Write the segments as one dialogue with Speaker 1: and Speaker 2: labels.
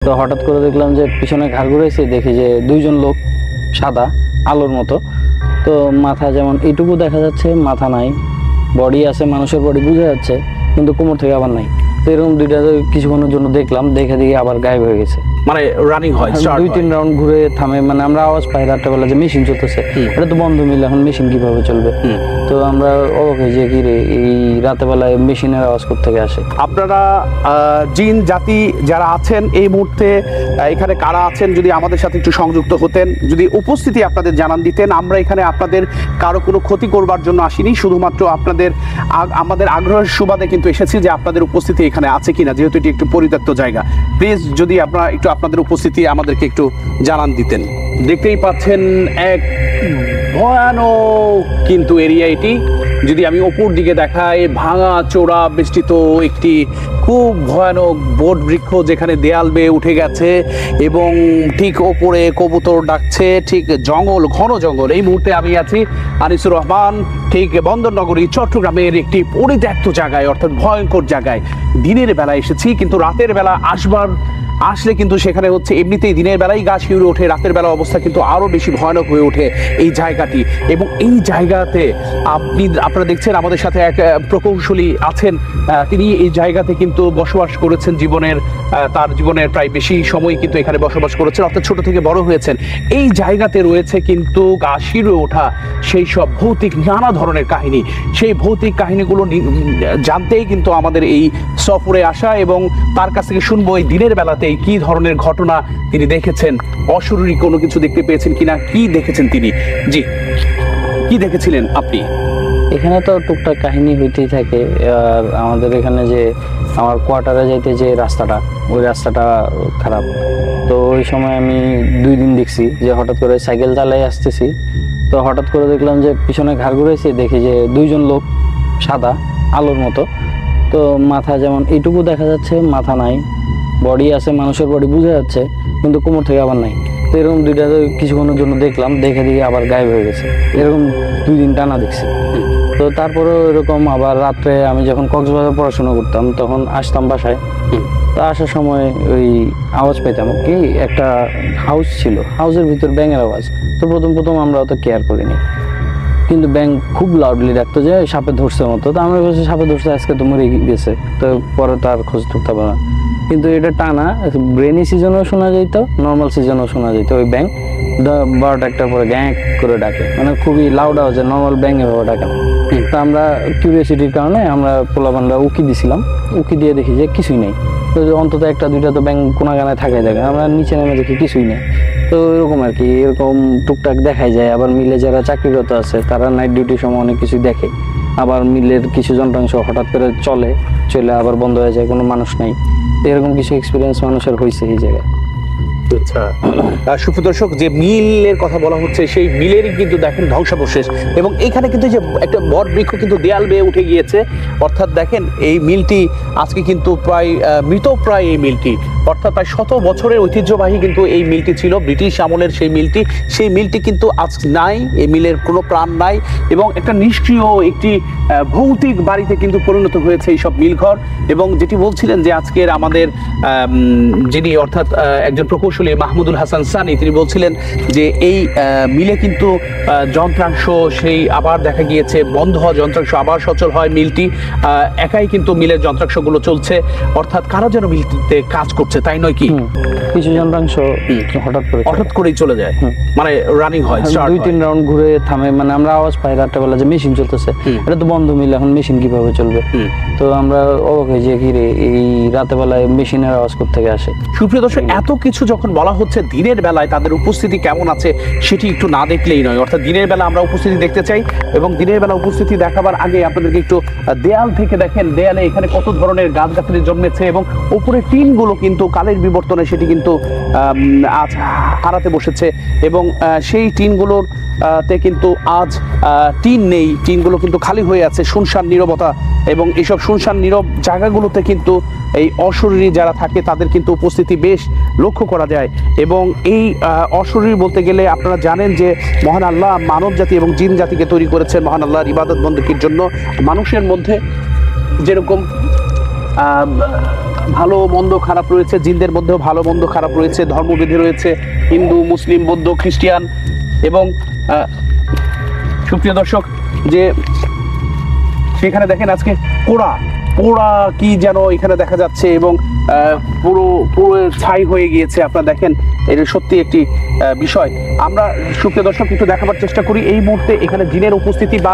Speaker 1: তো হঠাৎ করে দেখলাম যে পিছনে ঘাড় ঘুরেছে, দেখি যে দুইজন লোক সাদা আলোর মতো। তো মাথা যেমন এইটুকু দেখা যাচ্ছে, মাথা নাই, বডি আছে, মানুষের বডি বোঝা যাচ্ছে, কিন্তু কোমর থেকে আবার নাই। তো এরকম দুইটা কিছুক্ষণের জন্য দেখলাম, দেখে দিকে আবার গায়েব হয়ে গেছে।
Speaker 2: মানে রানিং হয়,
Speaker 1: 2-3 রাউন্ড ঘুরে থামে। মানে আমরা আওয়াজ পাই রাত্রেবেলা যে মেশিন চলতেছে, এটা তো বন্ধ মিলে, এখন মেশিন কিভাবে চলবে? তো আমরা অবাক হই যে কি রে, এই রাতেবেলায় মেশিনের আওয়াজ কোত্থেকে আসে।
Speaker 2: আপনারা জিন জাতি যারা আছেন এই মুহূর্তে এখানে কারা আছেন যদি আমাদের সাথে একটু সংযুক্ত হতেন, যদি উপস্থিতি আপনাদের জানান দিতেন। আমরা এখানে আপনাদের কারো কোনো ক্ষতি করবার জন্য আসিনি, শুধুমাত্র আমাদের আগ্রহের সুবাদে কিন্তু এসেছি যে আপনাদের উপস্থিতি এখানে আছে কিনা, যেহেতু এটি একটু পরিত্যক্ত জায়গা। প্লিজ যদি আপনারা একটু আপনাদের উপস্থিতি আমাদেরকে একটু জানান দিতেন। দেখতেই পাচ্ছেন এক ভয়ানক কিন্তু এরিয়া এটি। যদি আমি ওপর দিকে দেখাই, ভাঙা চোরা বেষ্টিত একটি খুব ভয়ানক বট বৃক্ষ, যেখানে দেয়াল বেয়ে উঠে গেছে এবং ঠিক ওপরে কবুতর ডাকছে, ঠিক জঙ্গল, ঘন জঙ্গল। এই মুহূর্তে আমি আছি আনিসুর রহমান, ঠিক বন্দরনগরী চট্টগ্রামের একটি পরিত্যক্ত জায়গায়, অর্থাৎ ভয়ঙ্কর জায়গায়। দিনের বেলা এসেছি, কিন্তু রাতের বেলা আসলে কিন্তু সেখানে হচ্ছে এমনিতেই দিনের বেলায় গা শিউরে ওঠে, রাতের বেলা অবস্থা কিন্তু আরো বেশি ভয়ানক হয়ে ওঠে এই জায়গাটি। এবং এই জায়গাতে আপনারা দেখছেন আমাদের সাথে এক প্রকৌশলী আছেন, তিনি এই জায়গাতে কিন্তু বসবাস করেছেন তার জীবনের প্রায় বেশি সময় কিন্তু এখানে বসবাস করেছেন, অর্থাৎ ছোট থেকে বড় হয়েছেন। এই জায়গাতে রয়েছে কিন্তু গা শিউরে ওঠা সেই সব ভৌতিক নানা ধরনের কাহিনী। সেই ভৌতিক কাহিনীগুলো জানতেই কিন্তু আমাদের এই সফরে আসা, এবং তার কাছ থেকে শুনবো এই দিনের বেলাতে কি ধরনের ঘটনা তিনি দেখেছেন, অশরীরী কোনো কিছু দেখতে পেয়েছেন কিনা, কি দেখেছেন তিনি। জি, কি দেখেছিলেন আপনি?
Speaker 1: এখানে তো টুকটাক কাহিনী হইতেই থাকে। আর আমাদের এখানে যে আমার কোয়ার্টারে যাইতে যে রাস্তাটা, ওই রাস্তাটা খারাপ। তো ওই সময় আমি 2 দিন দেখছি যে হঠাৎ করে সাইকেল চালাই আসতেছি, তো হঠাৎ করে দেখলাম যে পিছনে ঘাড় ঘুরেছে, দেখি যে দুইজন লোক সাদা আলোর মতো। তো মাথা যেমন এইটুকু দেখা যাচ্ছে, মাথা নাই, বডি আছে, মানুষের বডি বোঝা যাচ্ছে, কিন্তু কোমর থেকে আবার নাই। তো এরকম দুইটা কিছুক্ষণের জন্য দেখলাম, দেখে দিকে আবার গায়েব হয়ে গেছে। এরকম 2 দিন টানা দেখছি। তো তারপরেও এরকম আবার রাত্রে আমি যখন কক্সবাজার পড়াশোনা করতাম, তখন আসতাম বাসায়। তো আসার সময় ওই আওয়াজ পেতাম, কি একটা হাউস ছিল, হাউসের ভিতর ব্যাঙের আওয়াজ। তো প্রথম আমরা অত কেয়ার করিনি, কিন্তু ব্যাঙ খুব লাউডলি ডাকতো যে সাপে ধরছে মতো। তো আমরা বলছি সাপে ধরছে, আজকে তো মরে গেছে, তো পরে তো আর খোঁজ ধরতে পারে না। কিন্তু এটা টানা রেনি সিজনেও শোনা যেত, নর্মাল সিজনেও শোনা যেত। ওই ব্যাঙ 12টা-1টার পরে গ্যাঁ করে ডাকে, মানে খুবই লাউড আওয়াজে, নর্মাল ব্যাঙ এভাবে ডাকে না। তো আমরা কিউরিয়াসিটির কারণে আমরা পোলাপানরা উকি দিছিলাম, উকি দিয়ে দেখি যে কিছুই নেই। তো অন্তত 1-2টা তো ব্যাঙ কোনা গানায় থাকাই থাকে, আমরা নিচে নেমে দেখি কিছুই নেই। তো এরকম আর কি, এরকম টুকটাক দেখাই যায়। আবার মিলে যারা চাকরিরত আছে তারা নাইট ডিউটির সময় অনেক কিছু দেখে। আবার মিলের কিছু যন্ত্রাংশ হঠাৎ করে চলে আবার বন্ধ হয়ে যায়, কোনো মানুষ নাই। এরকম কিছু এক্সপিরিয়েন্স মানুষের হয়েছে এই জায়গায়।
Speaker 2: আচ্ছা, সুপ্রদর্শক, যে মিলের কথা বলা হচ্ছে, সেই মিলেরই কিন্তু দেখেন ধ্বংসাবশেষ, এবং এইখানে কিন্তু যে একটা বট বৃক্ষ কিন্তু দেয়াল বেয়ে উঠে গিয়েছে। অর্থাৎ দেখেন এই মিলটি আজকে কিন্তু প্রায় মৃতপ্রায় এই মিলটি, অর্থাৎ প্রায় 100 বছরের ঐতিহ্যবাহী কিন্তু এই মিলটি ছিল, ব্রিটিশ আমলের সেই মিলটি কিন্তু আজ নাই, এই মিলের কোনো প্রাণ নাই, এবং একটা নিষ্ক্রিয় একটি ভৌতিক বাড়িতে কিন্তু পরিণত হয়েছে এই সব মিলঘর। এবং যেটি বলছিলেন যে আজকের আমাদের যিনি অর্থাৎ একজন প্রকৌশলী মাহমুদুল হাসান সানি, তিনি বলছিলেন যে এই মিলে কিন্তু যন্ত্রাংশ সেই আবার দেখা গিয়েছে বন্ধ হওয়া যন্ত্রাংশ আবার সচল হয়। মিলটি একাই কিন্তু মিলের যন্ত্রাংশগুলো চলছে, অর্থাৎ কারা যেন মিলটিতে কাজ করছে, তাই নয় কি?
Speaker 1: কিছু যন্ত্রাংশ হঠাৎ
Speaker 2: করেই চলে যায়, মানে রানিং হয়,
Speaker 1: 2-3 রাউন্ড ঘুরে থামে। মানে আমরা আওয়াজ পাই রাত্রেবেলা যে মেশিন চলতেছে, এটা তো বন্ধ মিলে, এখন মেশিন কিভাবে চলবে? তো আমরা অবাক হই যে কি রে, এই রাতেবেলায় মেশিনের আওয়াজ কোত্থেকে আসে।
Speaker 2: সুপ্রিয় দর্শক, এত কিছু যখন বলা হচ্ছে, দিনের বেলায় তাদের উপস্থিতি কেমন আছে সেটি একটু না দেখলেই নয়। অর্থাৎ দিনের বেলা আমরা উপস্থিতি দেখতে চাই, এবং দিনের বেলা উপস্থিতি দেখাবার আগে আপনাদেরকে একটু দেয়াল থেকে দেখেন, দেয়ালে এখানে কত ধরনের গাছগাছালি জন্মেছে, এবং উপরে টিনগুলো কিন্তু কালের বিবর্তনে সেটি কিন্তু আজ হারাতে বসেছে, এবং সেই টিনগুলোর তে কিন্তু আজ টিন নেই, টিনগুলো কিন্তু খালি হয়ে আছে, শুনশান নীরবতা। এবং এইসব শুনশান নীরব জায়গাগুলোতে কিন্তু এই অশরীরী যারা থাকে তাদের কিন্তু উপস্থিতি বেশ লক্ষ্য করা যায়। এবং এই অশরীরী বলতে গেলে আপনারা জানেন যে মহান আল্লাহ মানব জাতি এবং জিন জাতিকে তৈরি করেছেন মহান আল্লাহর ইবাদত বন্দেগীর জন্য। মানুষের মধ্যে যেরকম ভালো মন্দ খারাপ রয়েছে, জিনদের মধ্যেও ভালো মন্দ খারাপ রয়েছে, ধর্মভেদে রয়েছে হিন্দু, মুসলিম, বৌদ্ধ, খ্রিস্টান। এবং সুপ্রিয় দর্শক, যে সেখানে দেখেন আজকে পোড়া পোড়া কি যেন এখানে দেখা যাচ্ছে, এবং পুরো পুরো ছাই হয়ে গিয়েছে। আপনারা দেখেন, এটা সত্যি একটি বিষয়। আমরা সুপ্রিয় দর্শক একটু দেখাবার চেষ্টা করি এই মুহূর্তে এখানে জিনের উপস্থিতি, বা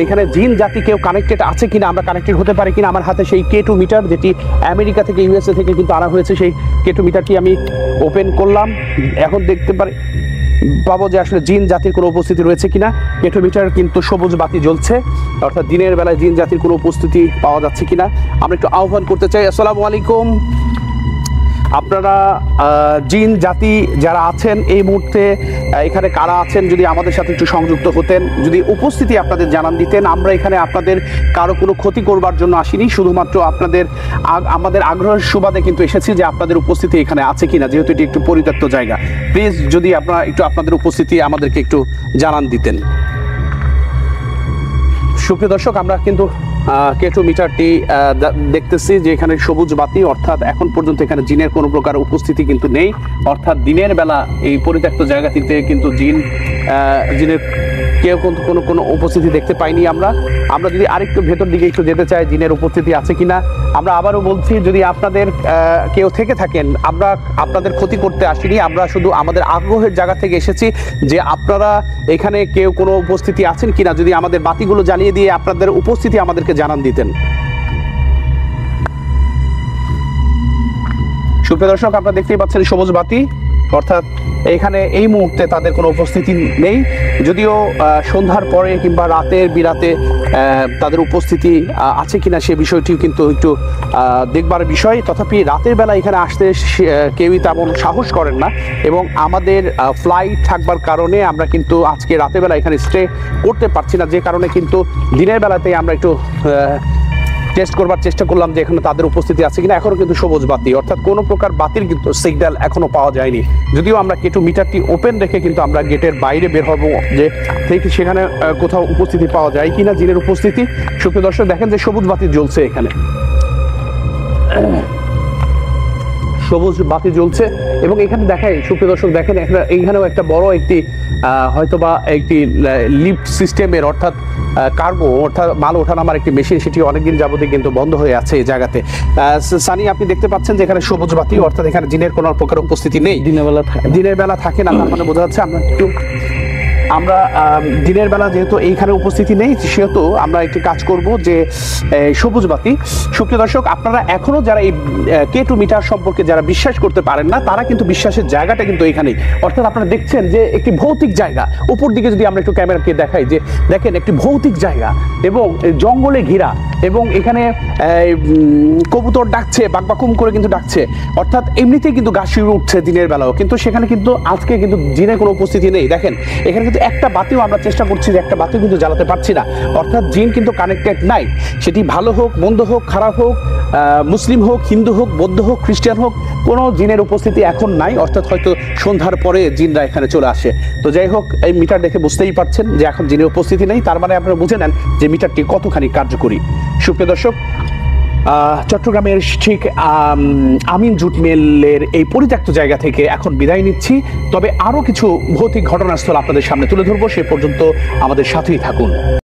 Speaker 2: এখানে জিন জাতি কেউ কানেক্টেড আছে কিনা, আমরা কানেক্টেড হতে পারি কিনা। আমার হাতে সেই K2 মিটার, যেটি আমেরিকা থেকে, USA থেকে কিন্তু আনা হয়েছে, সেই K2 মিটারটি আমি ওপেন করলাম। এখন দেখতে পাবো যে আসলে জিন জাতির কোনো উপস্থিতি রয়েছে কিনা। K2 মিটার কিন্তু সবুজ বাতি জ্বলছে, অর্থাৎ দিনের বেলায় জিন জাতির কোনো উপস্থিতি পাওয়া যাচ্ছে কিনা আমরা একটু আহ্বান করতে চাই। আসসালামু আলাইকুম। আপনারা জিন জাতি যারা আছেন এই মুহূর্তে এখানে কারা আছেন, যদি আমাদের সাথে একটু সংযুক্ত হতেন, যদি উপস্থিতি আপনাদের জানান দিতেন। আমরা এখানে আপনাদের কারো কোনো ক্ষতি করবার জন্য আসিনি, শুধুমাত্র আমাদের আগ্রহের সুবাদে কিন্তু এসেছি যে আপনাদের উপস্থিতি এখানে আছে কিনা, যেহেতু এটি একটু পরিত্যক্ত জায়গা। প্লিজ যদি আপনারা একটু আপনাদের উপস্থিতি আমাদেরকে একটু জানান দিতেন। সুপ্রিয় দর্শক, আমরা কিন্তু K2 মিটারটি দেখতেছি যে এখানে সবুজ বাতি, অর্থাৎ এখন পর্যন্ত এখানে জিনের কোনো প্রকার উপস্থিতি কিন্তু নেই। অর্থাৎ দিনের বেলা এই পরিত্যক্ত জায়গাটিতে কিন্তু জিনের কেউ কিন্তু কোনো উপস্থিতি দেখতে পাইনি। আমরা যদি আরেকটু ভেতর দিকে একটু যেতে চাই, জিনের উপস্থিতি আছে কিনা। আমরা আবারও বলছি, যদি আপনাদের কেউ থেকে থাকেন, আমরা আপনাদের ক্ষতি করতে আসিনি, আমরা শুধু আমাদের আগ্রহের জায়গা থেকে এসেছি যে আপনারা এখানে কেউ কোনো উপস্থিতি আছেন কিনা, যদি আমাদের বাতিগুলো জ্বালিয়ে দিয়ে আপনাদের উপস্থিতি আমাদেরকে জানান দিতেন। সুপ্রিয় দর্শক, আপনারা দেখতেই পাচ্ছেন সবুজ বাতি, অর্থাৎ এখানে এই মুহূর্তে তাদের কোনো উপস্থিতি নেই। যদিও সন্ধ্যার পরে কিংবা রাতের বিরাতে তাদের উপস্থিতি আছে কিনা সে বিষয়টিও কিন্তু একটু দেখবার বিষয়। তথাপি রাতের বেলা এখানে আসতে কেউই তেমন সাহস করেন না, এবং আমাদের ফ্লাইট থাকবার কারণে আমরা কিন্তু আজকে রাতের বেলা এখানে স্টে করতে পারছি না, যে কারণে কিন্তু দিনের বেলাতেই আমরা একটু টেস্ট করবার চেষ্টা করলাম যে এখানে তাদের উপস্থিতি আছে কিনা। এখনো কিন্তু সবুজ বাতি, অর্থাৎ কোনো প্রকার বাতির কিন্তু সিগন্যাল এখনো পাওয়া যায়নি। যদিও আমরা K2 মিটারটি ওপেন রেখে কিন্তু আমরা গেটের বাইরে বের হব, যে সেখানে কোথাও উপস্থিতি পাওয়া যায় কিনা জিনের উপস্থিতি। সুপ্রিয় দর্শক, দেখেন যে সবুজ বাতি জ্বলছে, এখানে সবুজ বাতি জ্বলছে, এবং এখানে দেখাই সুপ্রিয় দর্শক, দেখেন এইখানেও একটা বড় একটি হয়তোবা একটি লিফট সিস্টেমের, অর্থাৎ কার্গো, অর্থাৎ মাল ওঠানামার একটি মেশিন, সেটি অনেকদিন যাবতীয় কিন্তু বন্ধ হয়ে আছে এই জায়গাতে। সানি, আপনি দেখতে পাচ্ছেন যে এখানে সবুজ বাতি, অর্থাৎ এখানে জিনের কোনো প্রকার উপস্থিতি নেই। দিনের বেলা থাকে না, তার মানে বোঝা যাচ্ছে আমরা দিনের বেলা যেহেতু এইখানে উপস্থিতি নেই, সেহেতু আমরা একটি কাজ করব যে সবুজ বাতি। সুপ্রিয় দর্শক, আপনারা এখনো যারা এই K2 মিটার সম্পর্কে যারা বিশ্বাস করতে পারেন না, তারা কিন্তু বিশ্বাসের জায়গাটা কিন্তু এখানেই। অর্থাৎ আপনারা দেখছেন যে একটি ভৌতিক জায়গা, উপর দিকে যদি আমরা একটু ক্যামেরাকে দেখাই, যে দেখেন একটি ভৌতিক জায়গা এবং জঙ্গলে ঘেরা, এবং এখানে কবুতর ডাকছে, বাকবাকুম করে কিন্তু ডাকছে, অর্থাৎ এমনিতেই কিন্তু গা শিউরে উঠছে দিনের বেলাও, কিন্তু সেখানে কিন্তু আজকে কিন্তু জিনের কোনো উপস্থিতি নেই। দেখেন এখানে কিন্তু একটা বাতিও আমরা চেষ্টা করছি যে একটা বাতিও কিন্তু জ্বালাতে পারছি না, অর্থাৎ জিন কিন্তু কানেক্টেড নাই। সেটি ভালো হোক, মন্দ হোক, খারাপ হোক, মুসলিম হোক, হিন্দু হোক, বৌদ্ধ হোক, খ্রিস্টান হোক, কোনো জিনের উপস্থিতি এখন নাই। অর্থাৎ হয়তো সন্ধ্যার পরে জিনরা এখানে চলে আসে। তো যাই হোক, এই মিটার দেখে বুঝতেই পারছেন যে এখন জিনের উপস্থিতি নেই, তার মানে আপনারা বুঝে নেন যে মিটারটি কতখানি কার্যকরী। সুপ্রিয় দর্শক, চট্টগ্রামের ঠিক আমিন জুট মিলের এই পরিত্যক্ত জায়গা থেকে এখন বিদায় নিচ্ছি। তবে আরও কিছু ভৌতিক ঘটনাস্থল আপনাদের সামনে তুলে ধরবো, সে পর্যন্ত আমাদের সাথেই থাকুন।